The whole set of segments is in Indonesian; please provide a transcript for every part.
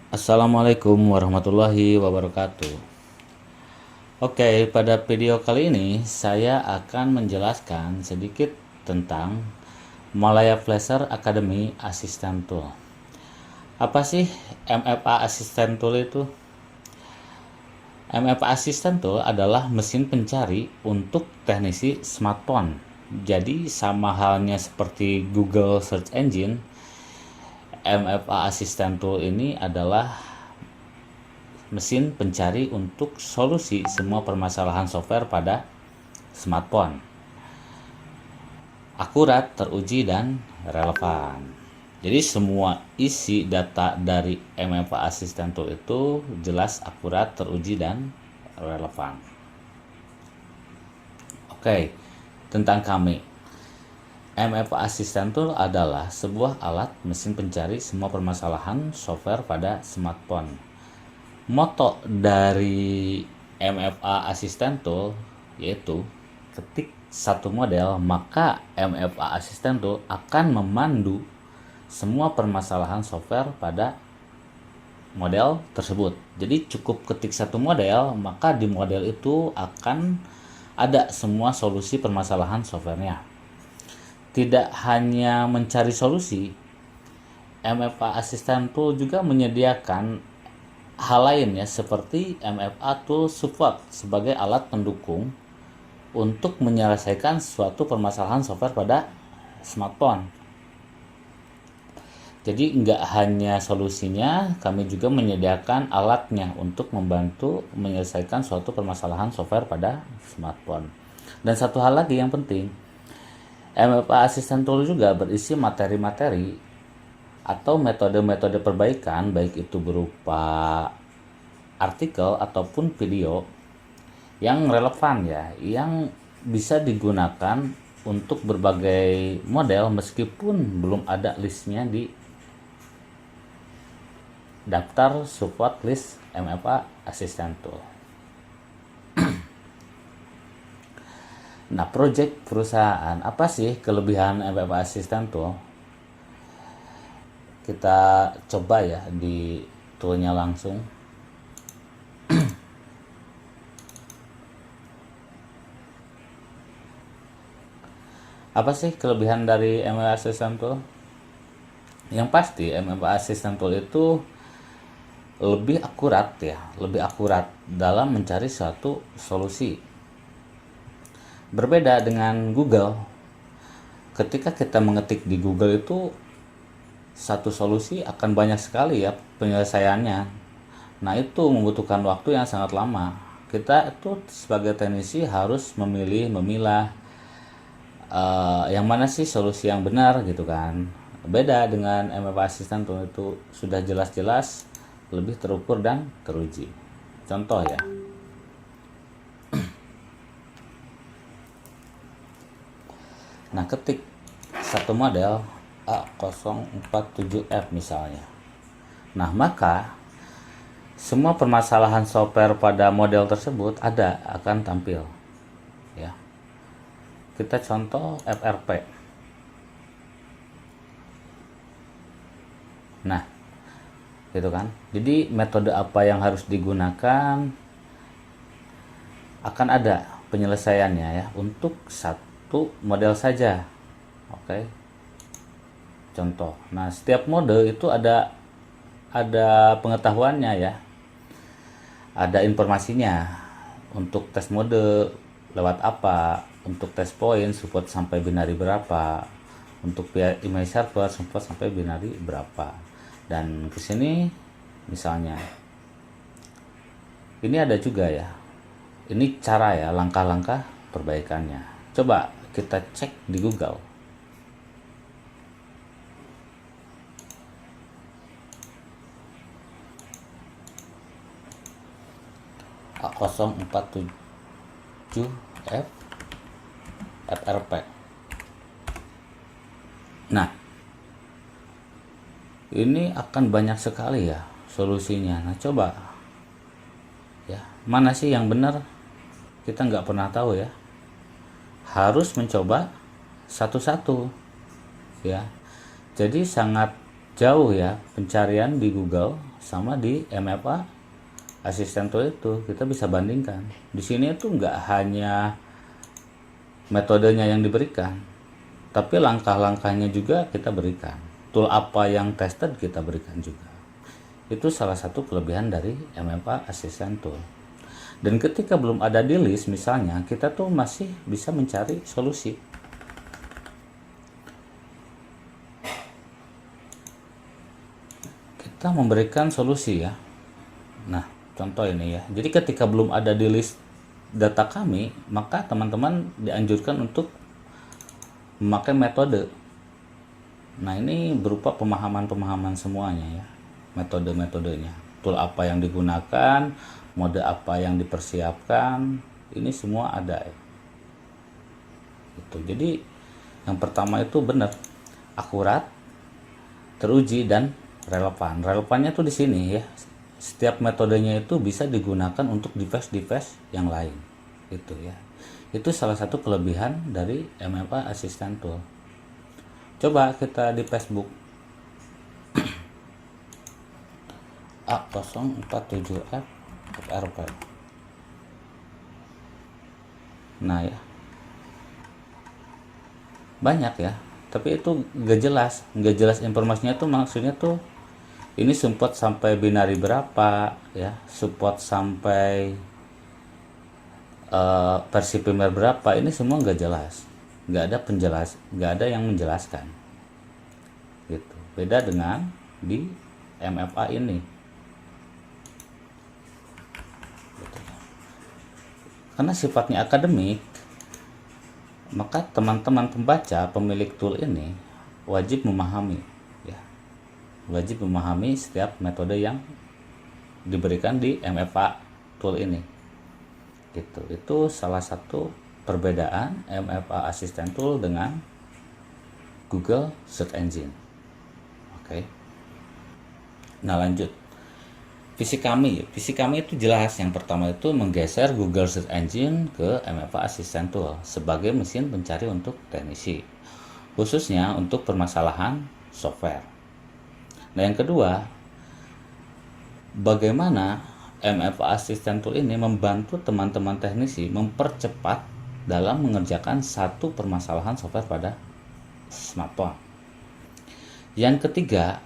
Assalamualaikum warahmatullahi wabarakatuh. Oke, pada video kali ini saya akan menjelaskan sedikit tentang Malaya Flasher Academy Assistant Tool. Apa sih MFA Assistant Tool itu? MFA Assistant Tool adalah mesin pencari untuk teknisi smartphone. Jadi sama halnya seperti Google Search Engine, MFA Assistant Tool ini adalah mesin pencari untuk solusi semua permasalahan software pada smartphone. Akurat, teruji, dan relevan. Jadi semua isi data dari MFA Assistant Tool itu jelas, akurat, teruji, dan relevan. Oke, tentang kami. MFA Assistant Tool adalah sebuah alat mesin pencari semua permasalahan software pada smartphone. Moto dari MFA Assistant Tool yaitu ketik satu model, maka MFA Assistant Tool akan memandu semua permasalahan software pada model tersebut. Jadi cukup ketik satu model, maka di model itu akan ada semua solusi permasalahan softwarenya. Tidak hanya mencari solusi, MFA Assistant Tool juga menyediakan hal lainnya seperti MFA Tool Support sebagai alat pendukung untuk menyelesaikan suatu permasalahan software pada smartphone. Jadi nggak hanya solusinya, kami juga menyediakan alatnya untuk membantu menyelesaikan suatu permasalahan software pada smartphone. Dan satu hal lagi yang penting, MFA Assistant Tool juga berisi materi-materi atau metode-metode perbaikan, baik itu berupa artikel ataupun video yang relevan ya, yang bisa digunakan untuk berbagai model meskipun belum ada listnya di daftar support list MFA Assistant Tool. Nah, project perusahaan, apa sih kelebihan MFA Assistant Tool? Kita coba ya di toolnya langsung. Apa sih kelebihan dari MFA Assistant Tool? Yang pasti MFA Assistant Tool itu lebih akurat ya, lebih akurat dalam mencari suatu solusi. Berbeda dengan Google, ketika kita mengetik di Google itu satu solusi akan banyak sekali ya penyelesaiannya. Nah, itu membutuhkan waktu yang sangat lama. Kita itu sebagai teknisi harus memilah yang mana sih solusi yang benar gitu kan. Beda dengan MFA Assistant Tool, itu sudah jelas-jelas lebih terukur dan teruji. Contoh ya, nah ketik satu model A047F misalnya. Nah, maka semua permasalahan software pada model tersebut akan tampil ya. Kita contoh FRP. Nah, gitu kan. Jadi metode apa yang harus digunakan akan ada penyelesaiannya ya untuk satu model saja. Oke. Contoh. Nah, setiap mode itu ada pengetahuannya ya. Ada informasinya. Untuk tes mode lewat apa, untuk tes point support sampai binary berapa, untuk email server support sampai binary berapa. Dan ke sini misalnya ini ada juga ya. Ini cara ya, langkah-langkah perbaikannya. Coba kita cek di Google. A047F FRP. Nah, ini akan banyak sekali ya solusinya. Nah, coba ya, mana sih yang benar? Kita nggak pernah tahu ya. Harus mencoba satu-satu ya. Jadi sangat jauh ya pencarian di Google sama di MFA Assistant Tool itu. Kita bisa bandingkan. Di sini itu nggak hanya metodenya yang diberikan, tapi langkah-langkahnya juga kita berikan. Tool apa yang tested kita berikan juga. Itu salah satu kelebihan dari MFA Assistant Tool. Dan ketika belum ada di list misalnya, kita tuh masih bisa mencari solusi. Kita memberikan solusi ya. Nah, contoh ini ya. Jadi ketika belum ada di list data kami, maka teman-teman dianjurkan untuk memakai metode. Nah, ini berupa pemahaman-pemahaman semuanya ya. Metode-metodenya. Tool apa yang digunakan, mode apa yang dipersiapkan, ini semua ada ya. Itu. Jadi yang pertama itu benar, akurat, teruji dan relevan. Relevannya tuh di sini ya. Setiap metodenya itu bisa digunakan untuk device-device yang lain. Itu ya. Itu salah satu kelebihan dari MFA Assistant Tool. Coba kita di Facebook. A047F FRP. Nah ya. Banyak ya. Tapi itu nggak jelas informasinya tuh, maksudnya tuh ini support sampai binari berapa ya, support sampai versi firmware berapa, ini semua nggak jelas, nggak ada yang menjelaskan gitu. Beda dengan di MFA ini gitu. Karena sifatnya akademik, maka teman-teman pembaca, pemilik tool ini wajib memahami ya. Wajib memahami setiap metode yang diberikan di MFA tool ini. Gitu. Itu salah satu perbedaan MFA Assistant Tool dengan Google Search Engine. Oke. Nah, lanjut. Visi kami itu jelas. Yang pertama itu menggeser Google Search Engine ke MFA Assistant Tool sebagai mesin pencari untuk teknisi, khususnya untuk permasalahan software. Nah, yang kedua, bagaimana MFA Assistant Tool ini membantu teman-teman teknisi mempercepat dalam mengerjakan satu permasalahan software pada smartphone. Yang ketiga,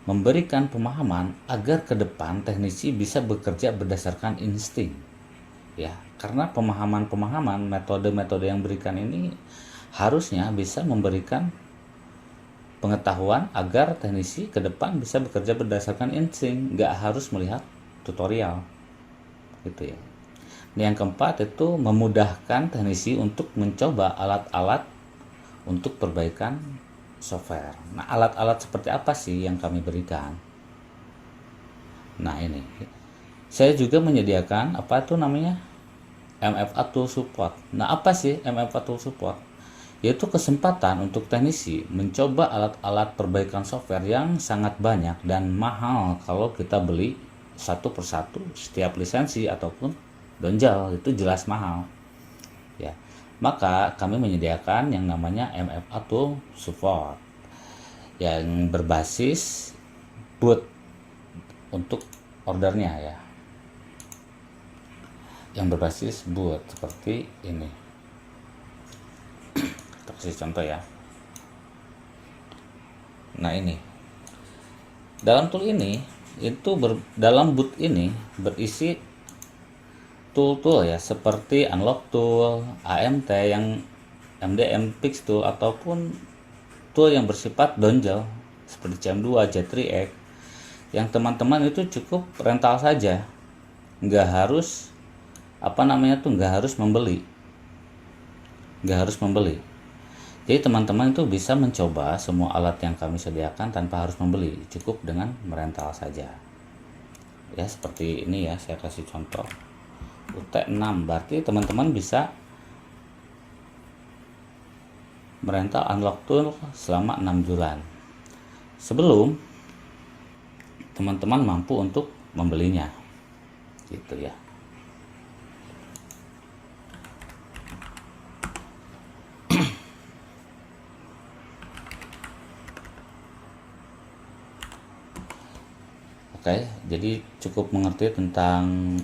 memberikan pemahaman agar ke depan teknisi bisa bekerja berdasarkan insting. Ya, karena pemahaman metode-metode yang berikan ini harusnya bisa memberikan pengetahuan agar teknisi ke depan bisa bekerja berdasarkan insting, nggak harus melihat tutorial gitu ya. Yang keempat itu memudahkan teknisi untuk mencoba alat-alat untuk perbaikan software. Nah, alat-alat seperti apa sih yang kami berikan? Nah, ini saya juga menyediakan apa itu namanya MFA Tool Support. Nah, apa sih MFA Tool Support? Yaitu kesempatan untuk teknisi mencoba alat-alat perbaikan software yang sangat banyak dan mahal kalau kita beli satu persatu. Setiap lisensi ataupun donjel itu jelas mahal ya. Maka kami menyediakan yang namanya MFA Tool Support yang berbasis boot untuk ordernya ya, yang berbasis boot seperti ini. Kita kasih contoh ya. Nah, ini dalam tool ini itu dalam boot ini berisi tool-tool ya, seperti unlock tool, AMT yang MDM fix tool, ataupun tool yang bersifat dongle seperti CM2, J3X yang teman-teman itu cukup rental saja, nggak harus nggak harus membeli. Jadi teman-teman itu bisa mencoba semua alat yang kami sediakan tanpa harus membeli, cukup dengan merental saja ya. Seperti ini ya, saya kasih contoh UT6, berarti teman-teman bisa merental unlock tool selama 6 bulan sebelum teman-teman mampu untuk membelinya gitu ya. Oke, jadi cukup mengerti tentang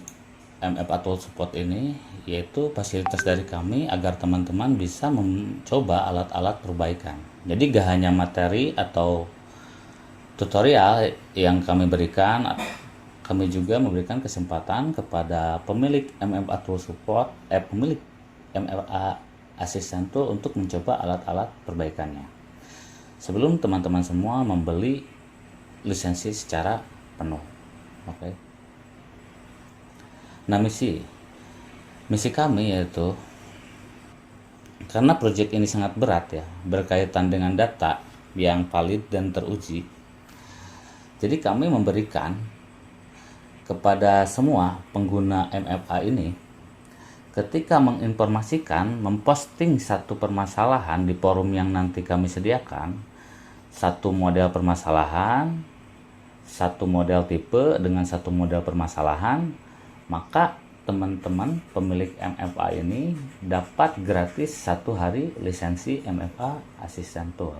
MFA Tool Support ini, yaitu fasilitas dari kami agar teman-teman bisa mencoba alat-alat perbaikan. Jadi gak hanya materi atau tutorial yang kami berikan, kami juga memberikan kesempatan kepada pemilik MFA Tool Support, pemilik MFA Assistant Tool untuk mencoba alat-alat perbaikannya sebelum teman-teman semua membeli lisensi secara penuh. Oke. Nah, misi kami yaitu, karena proyek ini sangat berat ya, berkaitan dengan data yang valid dan teruji. Jadi kami memberikan kepada semua pengguna MFA ini, ketika menginformasikan, memposting satu permasalahan di forum yang nanti kami sediakan, satu model permasalahan, satu model tipe dengan satu model permasalahan, maka teman-teman pemilik MFA ini dapat gratis 1 hari lisensi MFA Assistant Tool.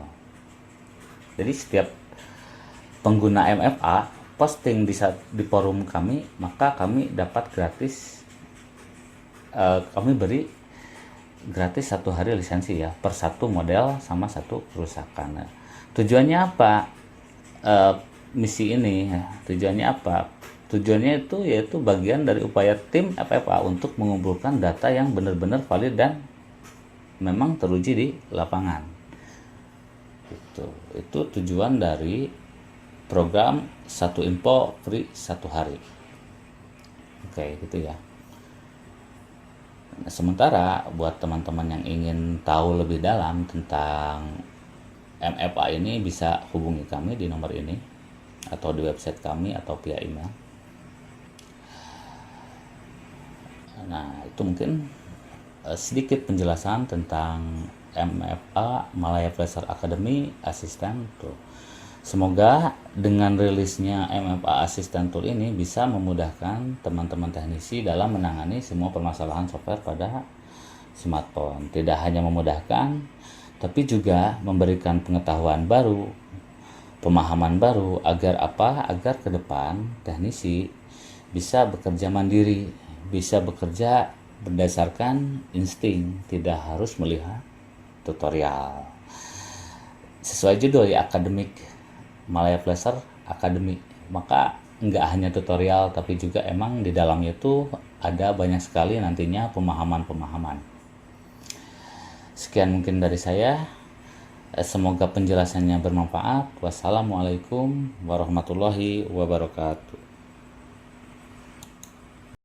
Jadi setiap pengguna MFA posting di forum kami, maka kami dapat gratis, kami beri gratis 1 hari lisensi ya, per satu model sama satu kerusakan. Nah, tujuannya apa? Misi ini ya, tujuannya apa? Tujuannya itu yaitu bagian dari upaya tim FFA untuk mengumpulkan data yang benar-benar valid dan memang teruji di lapangan. Itu tujuan dari program 1 info free 1 hari. Oke, gitu ya. Nah, sementara buat teman-teman yang ingin tahu lebih dalam tentang MFA ini, bisa hubungi kami di nomor ini atau di website kami atau via email. Nah, itu mungkin sedikit penjelasan tentang MFA Malaya Flasher Academy Assistant Tool. Semoga dengan rilisnya MFA Assistant Tool ini bisa memudahkan teman-teman teknisi dalam menangani semua permasalahan software pada smartphone. Tidak hanya memudahkan, tapi juga memberikan pengetahuan baru, pemahaman baru, agar apa? Agar ke depan teknisi bisa bekerja mandiri, bisa bekerja berdasarkan insting, tidak harus melihat tutorial. Sesuai judul ya, akademik Malaya Flasher Academy, maka nggak hanya tutorial, tapi juga emang di dalamnya itu ada banyak sekali nantinya pemahaman-pemahaman. Sekian mungkin dari saya. Semoga penjelasannya bermanfaat. Wassalamualaikum warahmatullahi wabarakatuh.